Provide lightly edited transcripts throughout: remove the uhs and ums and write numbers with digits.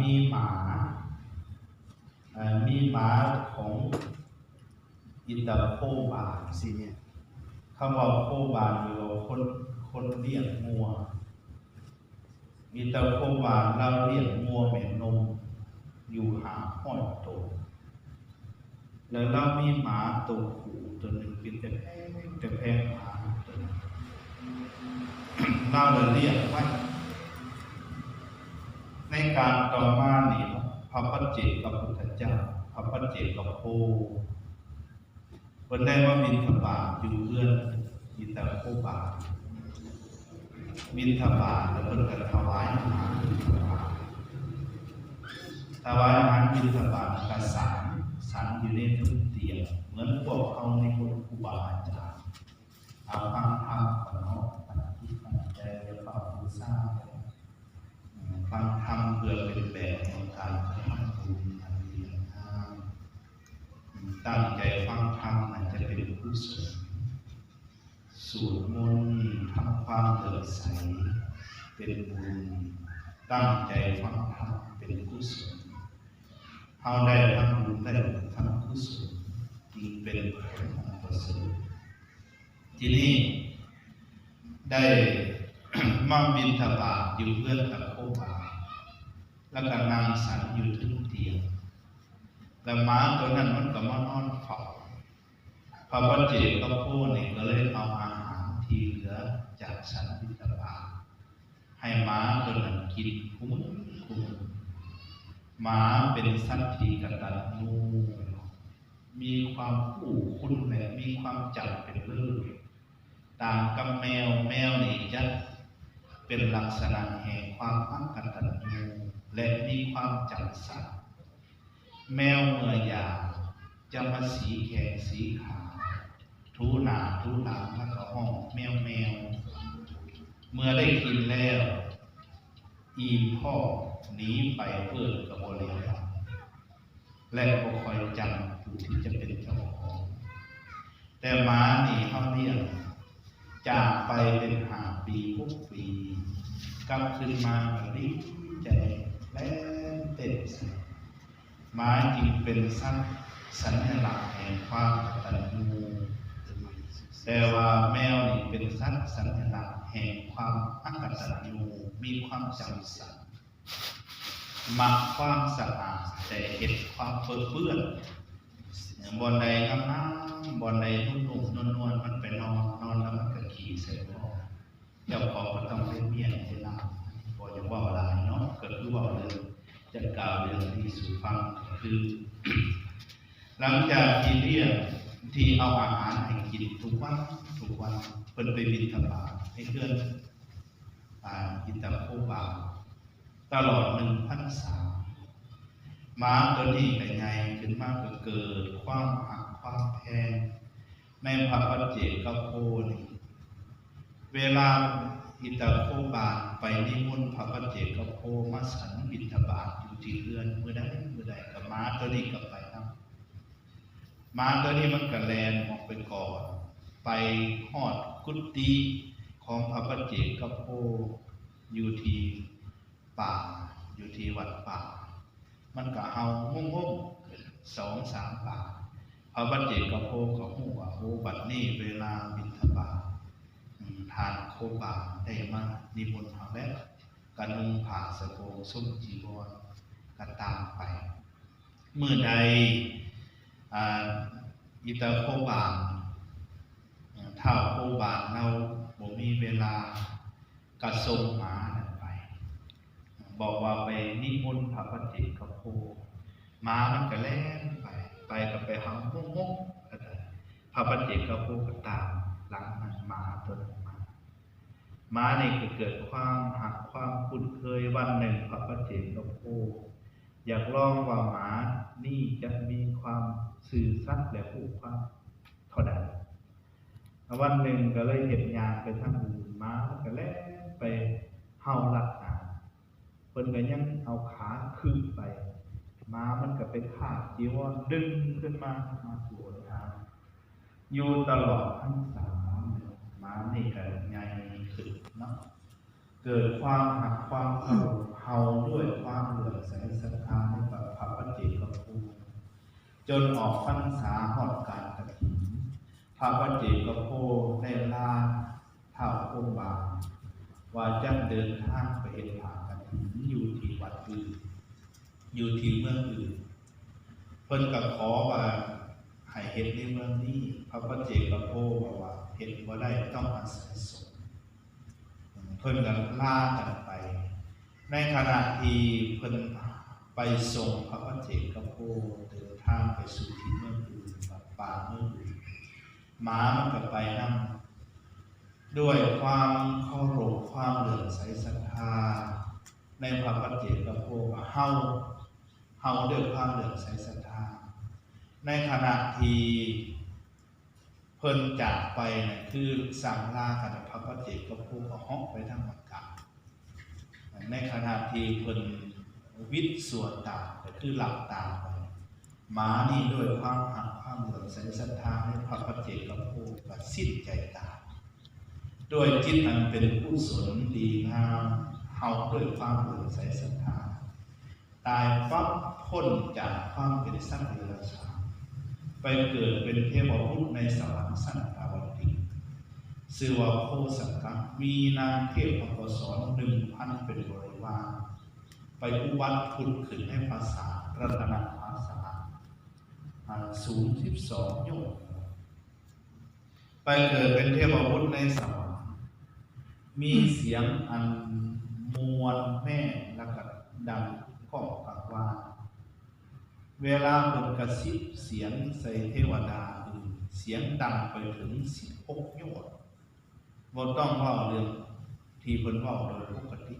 มีหมาของอิตาโคบาสิเนี่ยคำว่าโคบาหรือว่าคนเลี้ยงงัวอิตาโคบาเราเลี้ยงงัวแม่นมอยู่500 ตัวแล้วเรามีหมาตัวผู้ตัวหนึ่งเป็นแต่แพงหมาตัวนึงเราเลยเรียกไว้ในการต่อมานี่พระปัจเจกพุทธเจ้าพระปัจเจกโควันได้ว่าบิณฑบาตอยู่เพื่อนอิตาโคบาบิณฑบาตแล้วเพิ่นก็ถวายอาหารบิณฑบาตบิณฑบาตกษัตริย์สันอยู่ในทุกเตียงเหมือนพวกเขาในคนครูบาอาจารย์เอาฟังธรรมก่อนเนาะปฏิบัติใจเฝ้าบูชาฟังธรรมเพื่อเป็นแบบของการทำบุญอันดีงามตั้งใจฟังธรรมมันจะเป็นกุศลสวดมนต์ทำความเลื่อมใสเป็นบุญตั้งใจฟังธรรมเป็นกุศลเอาได้ทำบุญได้ทำกุศลจึงเป็นผลของประเสริฐทีนี้ได้มาบิณฑบาตอยู่เพื่อนกับโคบาแล้วก็นางสันอยู่ทึ่งเตียงแล้วหมาตัวนั้นมันก็มานอนเฝ้าพระปัจเจกโคนี่ก็เลยเอาอาหารที่เหลือจากสันบิณฑบาตให้หมาตัวนั้นกินคุ้มหมาเป็นสัตว์ที่กตัญญูมีความผู้คุณและมีความจำเป็นเลิศต่างกับแมวนี่จะเป็นลักษณะแห่งความกตัญญูและมีความจำสัตย์แมวเมื่ออยากจะมาสีแขนสีขาทูหน้าทูหลังแล้วก็ห้องแมวเมื่อได้กินแล้วอีพ่อหนีไปเพื่อกับบริวารและก็คอยจำผู้ที่จะเป็นเจ้าของแต่หมาหนีเขาเลี้ยงจากไปเป็น5 ปี6 ปีกลับขึ้นมาดีใจและเต้นหมาจึงเป็นสัญลักษณ์แห่งความกตัญญูแต่ว่าแมวนี่เป็นสัญลักษณ์แห่งความอกตัญญูมีความจำสัตย์มักความสะอาดแต่เห็นความเปื้อนบอนใดงามบอนใดนุ่มๆนวลๆมันไปนอนแล้วมันก็ขี่ใส่พ่อเจ้าของก็ต้องเมียนเวลาพอจะว่าอะไรเนาะก็คือว่าเลยจะกล่าวเรื่องที่สู่ฟังคือ หลังจากที่เรียกที่เอาอาหารให้กินทุกวันเพิ่นไปบิณฑบาตให้เพื่อนอิตาโคบาตลอด1 พรรษาหมาตัวนี้ก็ใหญ่ขึ้นมากก็เกิดความหักความแพงในพระปัจเจกโคนี่เวลาอิตาโคบาไปนิมนต์พระปัจเจกโคมาฉันบิณฑบาตอยู่ที่เรือนเมื่อใดกับหมาตัวนี้ก็ไปนะหมาตัวนี้มันก็แลนออกไปก่อนไปฮอดกุฏิของพระปัจเจกโคอยู่ที่ป่าอยู่ที่วัดป่ามันก็เฮางง2-3 ป่าพระปัจเจกโคก็ฮู้ว่าโอ้บัดนี้เวลาบิณฑบาตทานโคบาได้มานิมนต์เฮาแล้วก็นุ่งผ้าสบงส้มจีวรก็ตามไปเมื่อใดอิตาโคบาเท่าโคบาเราบ่มีเวลากระส่งหมาไปบอกว่าไปนิมนต์พระปัจเจกโคหมามันก็แล่นไปกับไปหามุกพระปัจเจกโคก็ตามหลังมันหมาตัวนั้นหมานี่ก็เกิดความหักความคุ้นเคยวันหนึ่งพระปัจเจกโคอยากลองว่าหมานี่จะมีความสื่อสัตย์และผูกพันเท่าใดวันหนึ่งก็เลยเห็นยางไปทางอื่นหมาก็แล่นไปเห่าลัดหนาเพิ่นก็ยังเอาขาขึ้นไปหมามันก็ไปขาดจีวรดึงขึ้นมาสวนทางอยู่ตลอดทั้ง3 หมานี่ก็ใหญ่ขึ้นเนาะเกิดความหักความเห่าด้วยความเหลื่อม จนออกพรรษาฮอดการกฐินพระปัจเจกโพได้ลาเท่าองค์บาว่าจะเดินทางไปเฮ็ดผากฐินอยู่ที่วัดอื่นอยู่ที่เมืองอื่นเพิ่นก็ขอว่าให้เฮ็ดในเมืองนี้พระปัจเจกโพบอกว่าเฮ็ดบ่ได้ต้องอาศัยสงฆ์เพิ่นก็ลากันไปในขณะที่เพิ่นไปส่งพระปัจเจกโพเดินทางไปสู่ที่เมืองอื่นวัดป่าเมืองอื่นหมามันก็ไปนำด้วยความเคารพความเลื่อมใสศรัทธาในพระปัจเจกโพเฮาด้วยความเลื่อมใสศรัทธาในขณะที่เพิ่นจากไปน่ะคือสั่งลากันพระปัจเจกโพก็เหาะไปทางอากาศในขณะที่เพิ่นวิตส่วนตาก็คือหลับตาไปหมานี่ด้วยความหักความเลื่อมใสศรัทธาในพระปัจเจกโพก็สิ้นใจตายด้วยจิตอันเป็นกุศลดีงามเฮาด้วยความเลื่อมใสศรัทธาตายปั๊บพ้นจากความเป็นสัตว์เดรัจฉานไปเกิดเป็นเทวบุตรในสวรรค์สันตาวติชื่อว่าโคสักกะมีนางเทพอักษร 1,000 เป็นบริวารไปอุบัติพุทธขึ้นให้ภาษารัตนภาษาสูง12 โยชน์ไปเกิดเป็นเทวบุตรในสวรรค์มีเสียงอันมวลแม่และก็ดังก้องกังวานเวลาเพิ่นกระซิบเสียงใส่เทวดาอื่นเสียงดังไปถึง16 โยชน์บ่ต้องเว้าเรื่องที่เพิ่นเว้าโดยปกติ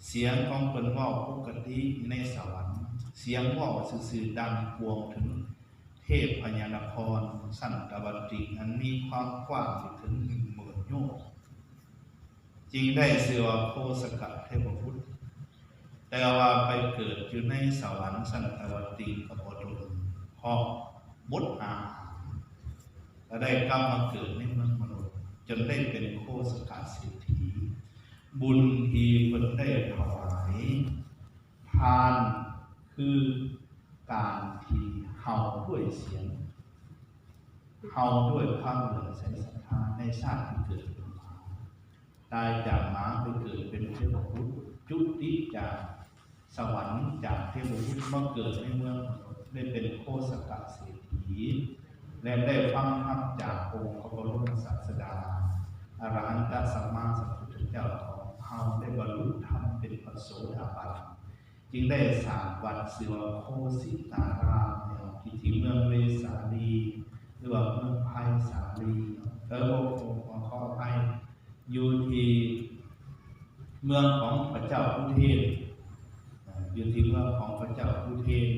เสียงของเพิ่นเว้าปกติในสวรรค์เสียงเว้าซื่อๆดังกวงถึงเทพพญานครสันตวติอันมีความกว้างถึง 10,000 โยชน์จึงได้ชื่อว่าโคสกะเทพบุตรแต่ว่าไปเกิดอยู่ในสวรรค์สันตวติก็บ่โดนเพราะหมดอาหารและได้กลับมาเกิดในเมืองมนุษย์จนได้เป็นโคสกะเศรษฐีบุญที่เพิ่นได้ถวายทานคือการที่เฮาด้วยเสียงเฮาด้วยความเลื่อมใสศรัทธาในชาติที่เกิดมาตายจากหมาไปเกิดเป็นเทพบุตรจุติจากสวรรค์จากเทพบุตรมาเกิดในเมืองได้เป็นโคสกะเศรษฐีและได้ฟังธรรมจากองค์พระบรมศาสดาอรหันตสัมมาสัมพุทธเจ้าของเฮาได้บรรลุธรรมเป็นพระโสดาบันจึงได้สร้างวัดชื่อว่าโคสิตารามที่เมืองเวสาลีหรือว่าเมืองไผ่สาลีขออภัยอยู่ที่เมืองของพระเจ้าอุเทนอยู่ที่เมืองของพระเจ้าอุเทน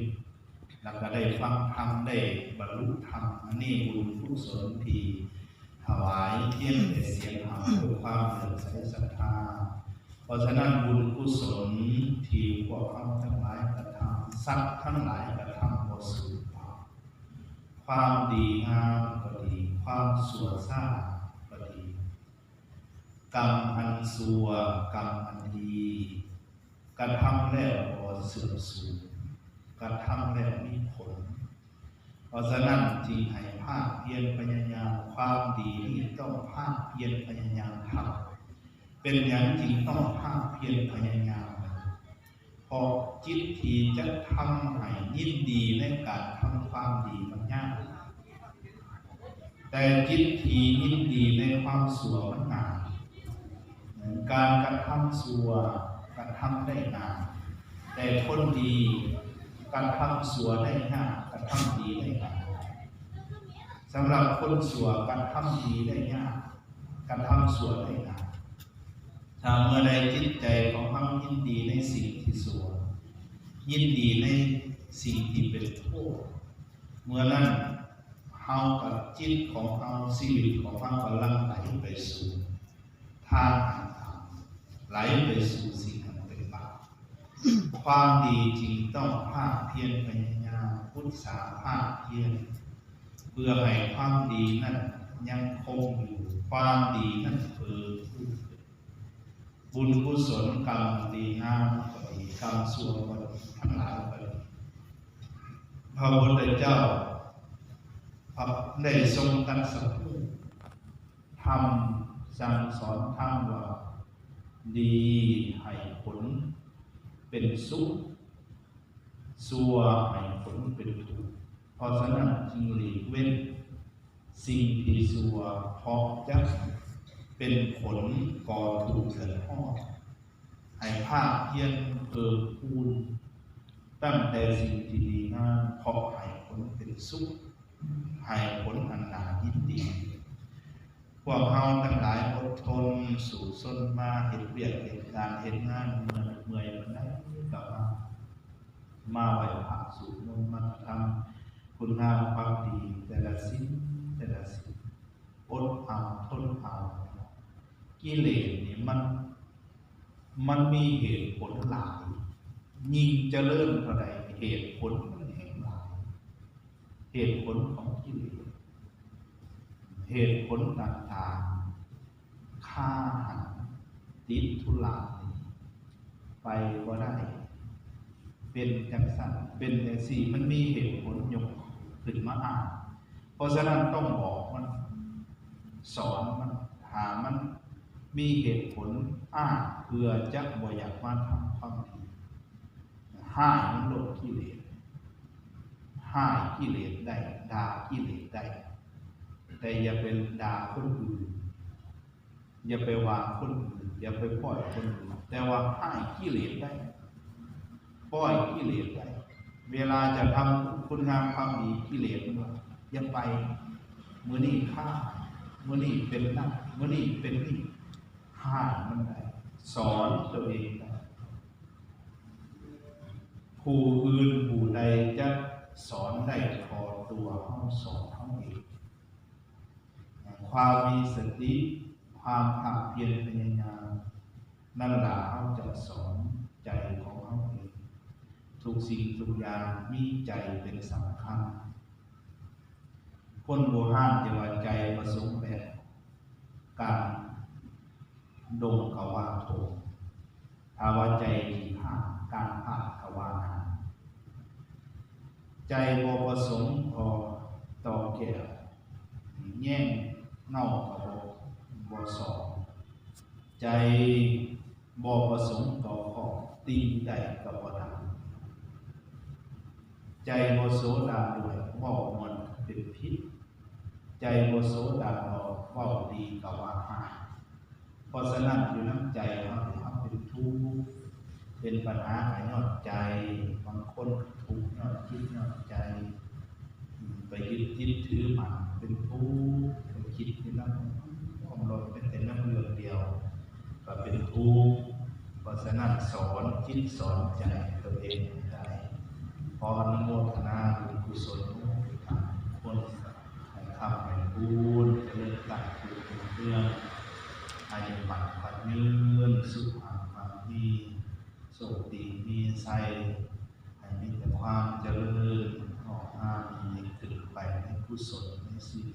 แล้วก็ได้ฟังธรรมได้บรรลุธรรมอันนี้บุญกุศลที่ถวายเทียนแต่เสียงธรรมด้วยความเลื่อมใสศรัทธาเพราะฉะนั้นบุญกุศลที่พวกเราทั้งหลายกระทำสัตว์ทั้งหลายกระทำบ่สูญเปล่าความดีงามก็ดีความชั่วซ่าก็ดีกรรมอันชั่วกรรมอันดีกระทำแล้วบ่เสื่อมสูญกระทำแล้วมีผลเพราะฉะนั้นจึงให้ภาคเพียรพยายามความดีนี่ต้องภาคเพียรพยายามทำเป็นอย่างจริงต้องภาคเพียรพยายามเพราะจิตที่จะทำให้ยินดีในการทำความดีมันยากแต่จิตที่ยินดีในความชั่วมันง่ายการกระทำชั่วกระทำได้ง่ายแต่คนดีการทำชั่วได้ยากการทำดีได้ง่ายสำหรับคนชั่วการทำดีได้ยากการทำชั่วได้ง่ายถ้าเมื่อใดจิตใจของเรายินดีในสิ่งที่ชั่วยินดีในสิ่งที่เป็นโทษเมื่อนั้นเฮากับจิตของเฮาชีวิตของเฮากำลังไหลไปสู่ทางแห่งธรรมไหลไปสู่สิ่งอันเป็นบาปความดีจริงต้องภาคเพียรพยายามพุทธาภาคเพียรเพื่อให้ความดีนั้นยังคงอยู่ความดีนั้นเพิ่มขึ้นบุญกุศลกรรมดีงามก็ดีกรรมชั่วก็ดีทั้งหลายก็ดีพ พระพุทธเจ้าได้ทรงตรัสรู้ธรรมสั่งสอนธรรมว่าดีให้ผลเป็นสุขชั่วให้ผลเป็นทุกข์เพราะฉะนั้นจึงหลีกเว้นสิ่งที่ชั่วเพราะจะเป็นผลก่อทุกข์เกิดร้อนให้ภาคเพียรเพิ่มพูนตั้งแต่สิ่งที่ดีงามเพราะให้ผลเป็นสุขให้ผลอันน่ายินดีพวกเราทั้งหลายอดทนสู่ซนมาเห็นเบียดเห็นการเห็นงานเมื่อยวันนั้นกลับมาไหวพระสู่นมมันทำคุณงามความดีแต่ละสิ่งอดเอาทนเอากิเลสนี่มันมีเหตุผลหลายยิ่งเจริญเท่าใดเหตุผลมันแห่งหลายเหตุผลของกิเลสเหตุผลต่างๆฆ่าหันติดทุลาไปก็ได้เป็นจังสันเป็นจังสี่มันมีเหตุผลยกขึ้นมาอ่านเพราะฉะนั้นต้องบอกมันสอนมันหามันมีเหตุผลอ้างเพื่อจะบ่อยากมาทำความดีห้ายมันลดกิเลสห้ายกิเลสได้ด่ากิเลสได้แต่อย่าเป็นด่าคนอื่นอย่าไปวางคนอื่นอย่าไปปล่อยคนอื่นแต่ว่าห้ายกิเลสได้ปล่อยกิเลสได้เวลาจะทำคุณงามความดีกิเลสมันอย่าไปมื้อนี้ฆ่ามื้อนี้เป็นนั่นมื้อนี้เป็นนี่ห้ายมันได้สอนตัวเองได้ผู้อื่นผู้ใดจะสอนได้พอตัวเขาสอนเขาเองความมีสติความภาคเพียรพยายามนั่นแหละเขาจะสอนใจของเขาเองทุกสิ่งทุกอย่างมีใจเป็นสำคัญคนโบราณจะว่าใจประสงค์แบบการดงกวาโถถ้าว่าใจที่ภาคการภาคกวาหาใจบ่ประสงค์พอต่อแก่แย่งเน่ากับบ่สอนใจบ่ประสงค์ต่อขอตีใดกับบ่ดังใจบ่โสดาด้วยเว้ามันเป็นพิษใจบ่โสดาบ่เว้าดีกับว่าหายเพราะฉะนั้นอยู่น้ำใจเราเป็นทุกข์เป็นปัญหาหายอดใจบางคนทุกข์ยอดคิดยอดใจไปยึดถือมันเป็นทุกข์ไปคิดที่นั่นความลดเป็นแต่น้ำเลือดเดียวก็เป็นทุกข์เพราะฉะนั้นสอนคิดสอนใจตัวเองได้พออนุโมทนาบุญกุศลคนให้ทำให้บุญจะเริ่มตั้งคือเรื่องอายุมันพันยืนสุขภาพความดีโชคดีมีไซให้มีแต่ความเจริญออกมามีขึ้นไปในกุศลในสิ่ง